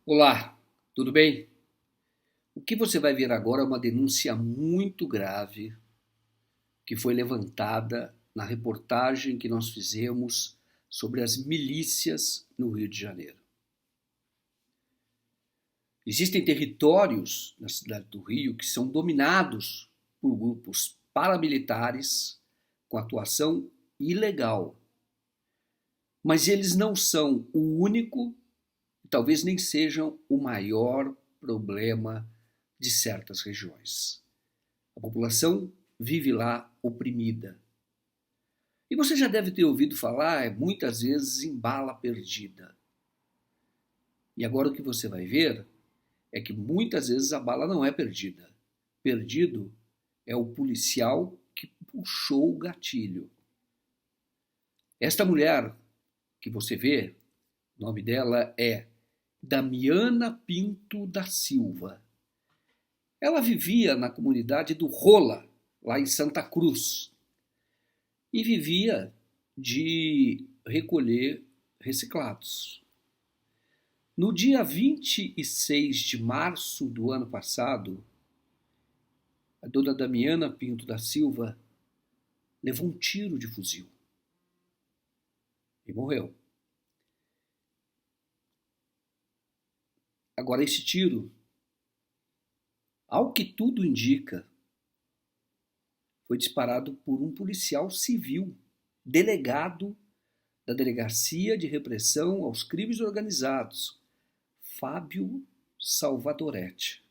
Olá, tudo bem? O que você vai ver agora é uma denúncia muito grave que foi levantada na reportagem que nós fizemos sobre as milícias no Rio de Janeiro. Existem territórios na cidade do Rio que são dominados por grupos paramilitares com atuação ilegal, mas eles não são o único, talvez nem sejam o maior problema de certas regiões. A população vive lá oprimida. E você já deve ter ouvido falar muitas vezes em bala perdida. E agora o que você vai ver é que muitas vezes a bala não é perdida. Perdido é o policial que puxou o gatilho. Esta mulher que você vê, o nome dela é Damiana Pinto da Silva. Ela vivia na comunidade do Rola, lá em Santa Cruz, e vivia de recolher reciclados. No dia 26 de março do ano passado, a dona Damiana Pinto da Silva levou um tiro de fuzil e morreu. Agora, esse tiro, ao que tudo indica, foi disparado por um policial civil, delegado da Delegacia de Repressão aos Crimes Organizados, Fábio Salvadoretti.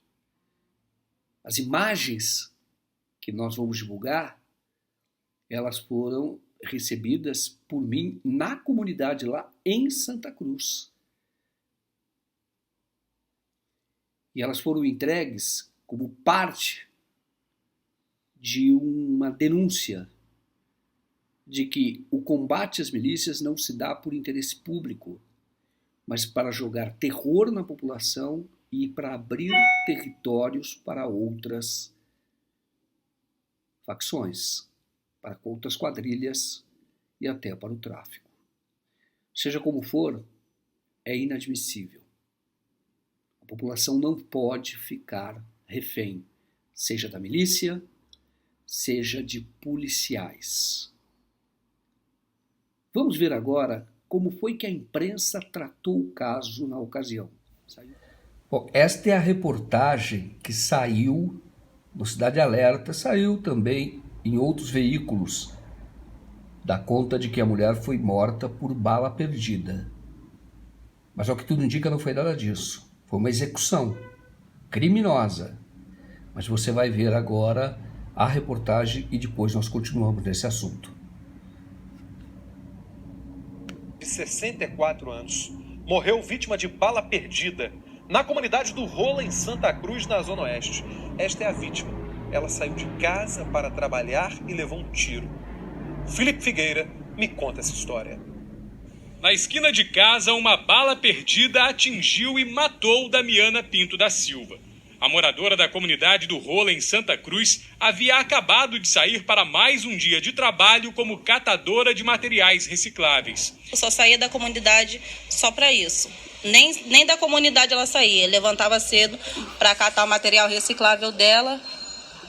As imagens que nós vamos divulgar, elas foram recebidas por mim na comunidade lá em Santa Cruz. E elas foram entregues como parte de uma denúncia de que o combate às milícias não se dá por interesse público, mas para jogar terror na população e para abrir territórios para outras facções, para outras quadrilhas e até para o tráfico. Seja como for, é inadmissível. A população não pode ficar refém, seja da milícia, seja de policiais. Vamos ver agora como foi que a imprensa tratou o caso na ocasião. Bom, esta é a reportagem que saiu no Cidade Alerta, saiu também em outros veículos, dá conta de que a mulher foi morta por bala perdida. Mas ao que tudo indica não foi nada disso. Foi uma execução criminosa. Mas você vai ver agora a reportagem e depois nós continuamos nesse assunto. De 64 anos, morreu vítima de bala perdida na comunidade do Rola, em Santa Cruz, na Zona Oeste. Esta é a vítima. Ela saiu de casa para trabalhar e levou um tiro. Felipe Figueira me conta essa história. Na esquina de casa, uma bala perdida atingiu e matou Damiana Pinto da Silva. A moradora da comunidade do Rola, em Santa Cruz, havia acabado de sair para mais um dia de trabalho como catadora de materiais recicláveis. Eu só saía da comunidade só para isso. Nem da comunidade ela saía. Levantava cedo para catar o material reciclável dela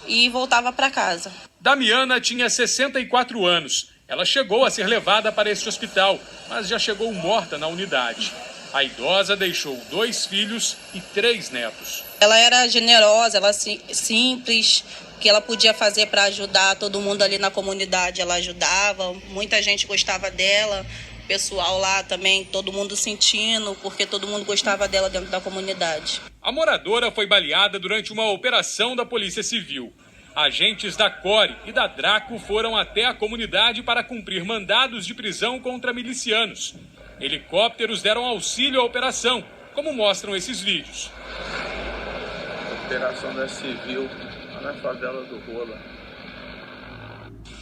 e voltava para casa. Damiana tinha 64 anos. Ela chegou a ser levada para este hospital, mas já chegou morta na unidade. A idosa deixou 2 filhos e 3 netos. Ela era generosa, ela simples, o que ela podia fazer para ajudar todo mundo ali na comunidade, ela ajudava. Muita gente gostava dela, o pessoal lá também, todo mundo sentindo, porque todo mundo gostava dela dentro da comunidade. A moradora foi baleada durante uma operação da Polícia Civil. Agentes da CORE e da DRACO foram até a comunidade para cumprir mandados de prisão contra milicianos. Helicópteros deram auxílio à operação, como mostram esses vídeos. Operação da Civil, lá na favela do Rola.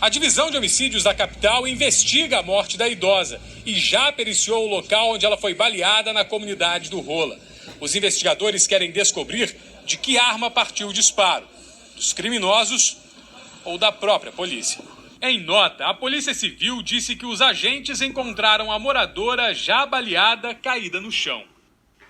A Divisão de Homicídios da capital investiga a morte da idosa e já periciou o local onde ela foi baleada na comunidade do Rola. Os investigadores querem descobrir de que arma partiu o disparo, dos criminosos ou da própria polícia. Em nota, a Polícia Civil disse que os agentes encontraram a moradora já baleada, caída no chão.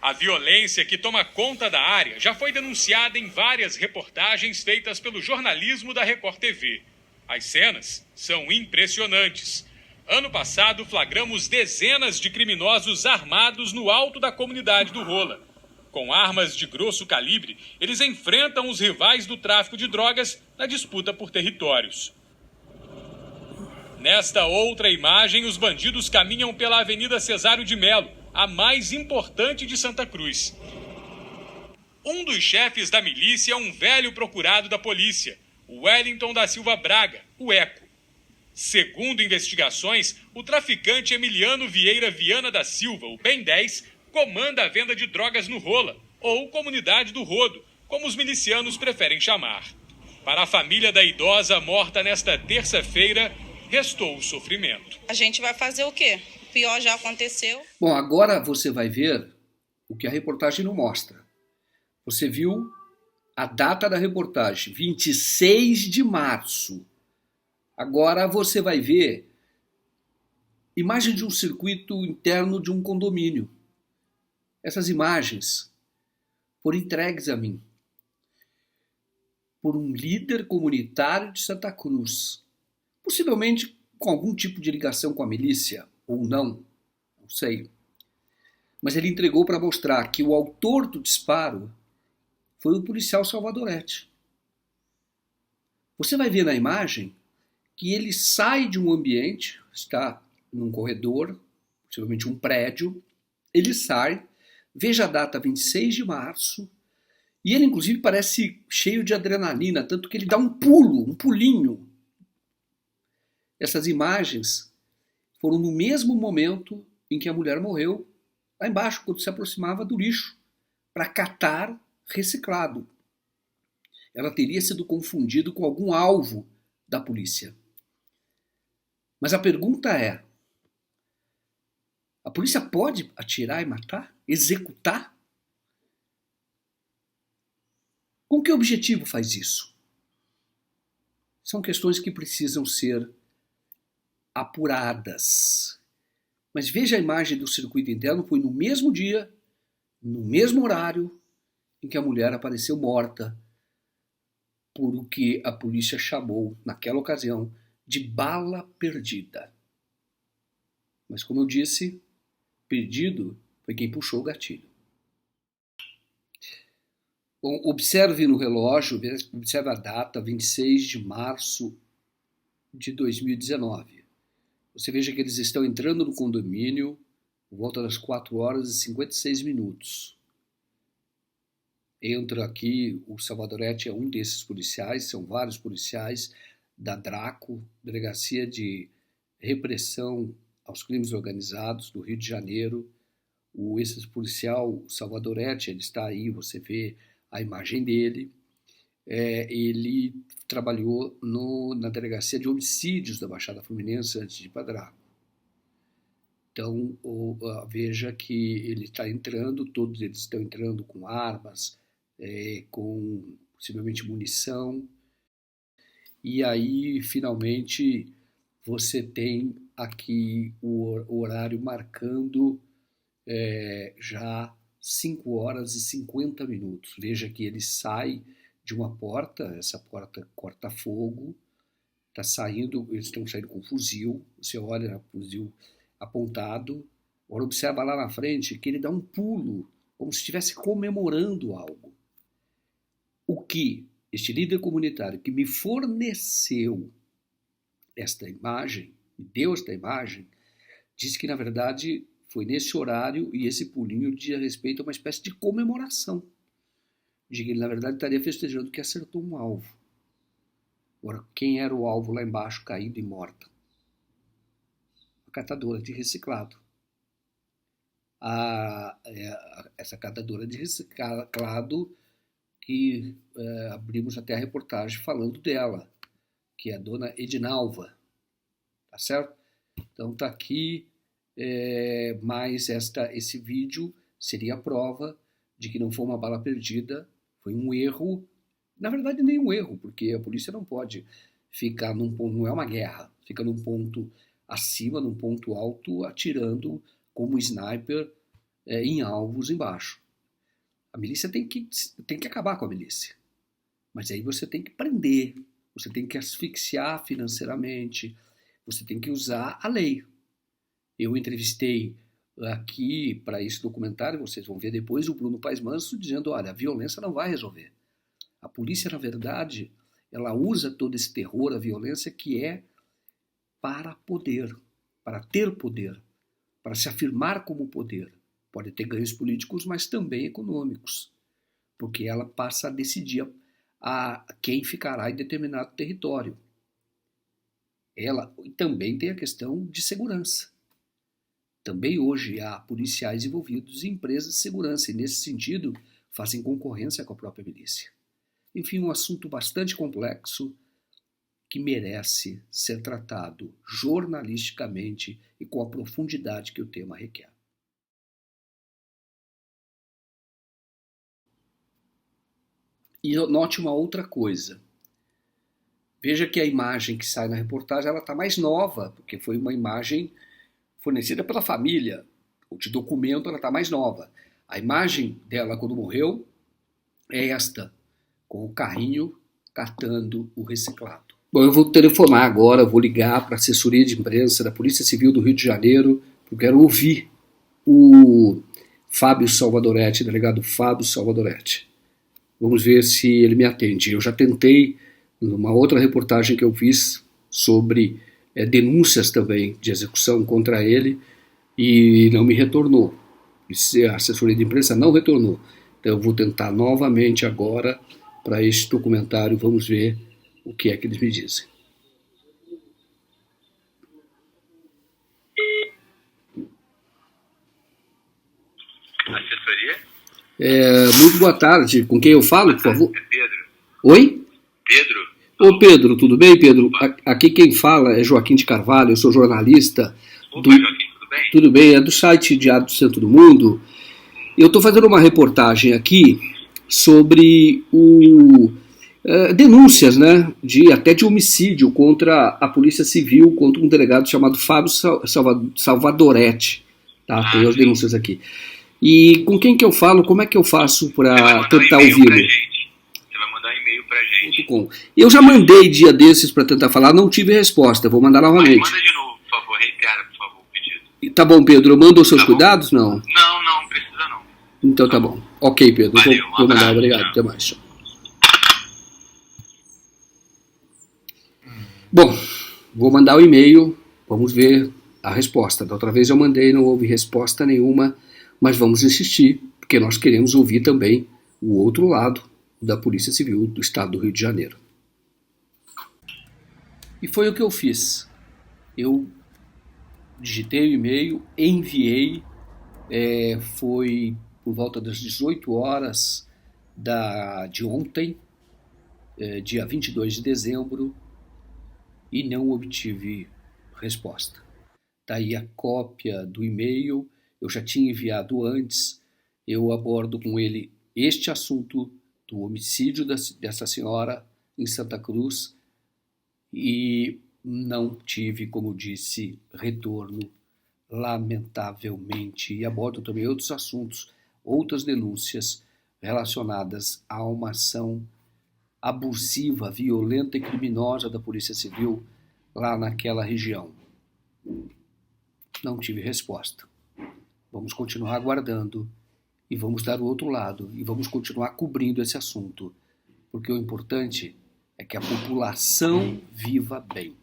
A violência que toma conta da área já foi denunciada em várias reportagens feitas pelo jornalismo da Record TV. As cenas são impressionantes. Ano passado, flagramos dezenas de criminosos armados no alto da comunidade do Rola. Com armas de grosso calibre, eles enfrentam os rivais do tráfico de drogas na disputa por territórios. Nesta outra imagem, os bandidos caminham pela Avenida Cesário de Melo, a mais importante de Santa Cruz. Um dos chefes da milícia é um velho procurado da polícia, o Wellington da Silva Braga, o Eco. Segundo investigações, o traficante Emiliano Vieira Viana da Silva, o Ben 10, comanda a venda de drogas no Rola, ou Comunidade do Rodo, como os milicianos preferem chamar. Para a família da idosa morta nesta terça-feira, restou o sofrimento. A gente vai fazer o quê? O pior já aconteceu. Bom, agora você vai ver o que a reportagem não mostra. Você viu a data da reportagem, 26 de março. Agora você vai ver imagem de um circuito interno de um condomínio. Essas imagens foram entregues a mim por um líder comunitário de Santa Cruz, possivelmente com algum tipo de ligação com a milícia, ou não sei. Mas ele entregou para mostrar que o autor do disparo foi o policial Salvadorete. Você vai ver na imagem que ele sai de um ambiente, está num corredor, possivelmente um prédio, ele sai, veja a data 26 de março, e ele inclusive parece cheio de adrenalina, tanto que ele dá um pulo, um pulinho. Essas imagens foram no mesmo momento em que a mulher morreu, lá embaixo, quando se aproximava do lixo, para catar reciclado. Ela teria sido confundida com algum alvo da polícia. Mas a pergunta é, a polícia pode atirar e matar? Executar? Com que objetivo faz isso? São questões que precisam ser apuradas. Mas veja a imagem do circuito interno, foi no mesmo dia, no mesmo horário, em que a mulher apareceu morta por o que a polícia chamou, naquela ocasião, de bala perdida. Mas como eu disse, perdido foi quem puxou o gatilho. Bom, observe no relógio, observe a data, 26 de março de 2019. Você veja que eles estão entrando no condomínio por volta das 4 horas e 56 minutos. Entra aqui, o Salvadorete é um desses policiais, são vários policiais da DRACO, Delegacia de Repressão aos Crimes Organizados do Rio de Janeiro. Esse policial, Salvadorete, ele está aí, você vê a imagem dele. Ele trabalhou na Delegacia de Homicídios da Baixada Fluminense antes de ir para DRACO. Então, veja que ele está entrando, todos eles estão entrando com armas, com possivelmente munição. E aí, finalmente, você tem aqui o horário marcando já 5 horas e 50 minutos. Veja que ele sai de uma porta, essa porta corta fogo, tá saindo, eles estão saindo com fuzil, você olha o fuzil apontado, agora observa lá na frente que ele dá um pulo, como se estivesse comemorando algo. O que este líder comunitário que me forneceu esta imagem, me deu esta imagem, disse que na verdade foi nesse horário e esse pulinho dizia respeito a uma espécie de comemoração, de que ele na verdade estaria festejando que acertou um alvo. Agora, quem era o alvo lá embaixo, caído e morta? A catadora de reciclado. Essa catadora de reciclado que abrimos até a reportagem falando dela, que é a dona Edinalva, tá certo? Então tá aqui, mais esse vídeo seria a prova de que não foi uma bala perdida, foi um erro, na verdade nem um erro, porque a polícia não pode ficar num ponto, não é uma guerra, fica num ponto acima, num ponto alto, atirando como sniper em alvos embaixo. A milícia tem que acabar com a milícia. Mas aí você tem que prender, você tem que asfixiar financeiramente, você tem que usar a lei. Eu entrevistei aqui para esse documentário, vocês vão ver depois, o Bruno Paes Manso dizendo, olha, a violência não vai resolver. A polícia, na verdade, ela usa todo esse terror, a violência, que é para poder, para ter poder, para se afirmar como poder. Pode ter ganhos políticos, mas também econômicos, porque ela passa a decidir a quem ficará em determinado território. Ela também tem a questão de segurança. Também hoje há policiais envolvidos em empresas de segurança e, nesse sentido, fazem concorrência com a própria milícia. Enfim, um assunto bastante complexo que merece ser tratado jornalisticamente e com a profundidade que o tema requer. E note uma outra coisa. Veja que a imagem que sai na reportagem ela está mais nova, porque foi uma imagem fornecida pela família. O de documento ela está mais nova. A imagem dela quando morreu é esta, com o carrinho catando o reciclado. Bom, eu vou telefonar agora, vou ligar para a assessoria de imprensa da Polícia Civil do Rio de Janeiro, porque eu quero ouvir o Fábio Salvadoretti, delegado Fábio Salvadoretti. Vamos ver se ele me atende. Eu já tentei, numa outra reportagem que eu fiz sobre denúncias também de execução contra ele, e não me retornou. A assessoria de imprensa não retornou. Então eu vou tentar novamente agora para este documentário. Vamos ver o que é que eles me dizem. Assessoria? Muito boa tarde. Com quem eu falo, por favor? É Pedro. Oi? Pedro? Ô Pedro, tudo bem, Pedro? Aqui quem fala é Joaquim de Carvalho, eu sou jornalista. Opa, Joaquim, tudo bem? Tudo bem, é do site Diário do Centro do Mundo. Eu estou fazendo uma reportagem aqui sobre denúncias, né, até de homicídio contra a Polícia Civil, contra um delegado chamado Fábio Salvadoretti. Tá? Tem as denúncias aqui. E com quem que eu falo? Como é que eu faço para tentar ouvi-lo? Você vai mandar um e-mail pra gente. Eu já mandei dia desses para tentar falar, não tive resposta. Vou mandar novamente. Mas manda de novo, por favor. Reitera, por favor, o pedido. Tá bom, Pedro. Eu mando os seus cuidados? Não? Não precisa não. Então tá bom. Ok, Pedro. Valeu, Vou mandar. abraço, Obrigado. tchau. Até mais. Bom, vou mandar o e-mail. Vamos ver a resposta. Da outra vez eu mandei, não houve resposta nenhuma. Mas vamos insistir, porque nós queremos ouvir também o outro lado da Polícia Civil do Estado do Rio de Janeiro. E foi o que eu fiz. Eu digitei o e-mail, enviei, foi por volta das 18 horas de ontem, dia 22 de dezembro, e não obtive resposta. Está aí a cópia do e-mail. Eu já tinha enviado antes, eu abordo com ele este assunto do homicídio dessa senhora em Santa Cruz e não tive, como disse, retorno, lamentavelmente. E abordo também outros assuntos, outras denúncias relacionadas a uma ação abusiva, violenta e criminosa da Polícia Civil lá naquela região. Não tive resposta. Vamos continuar aguardando e vamos dar o outro lado e vamos continuar cobrindo esse assunto, porque o importante é que a população viva bem.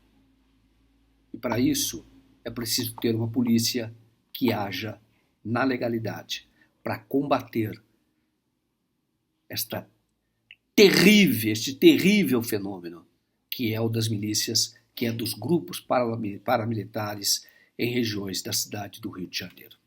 E para isso é preciso ter uma polícia que haja na legalidade para combater este terrível fenômeno que é o das milícias, que é dos grupos paramilitares em regiões da cidade do Rio de Janeiro.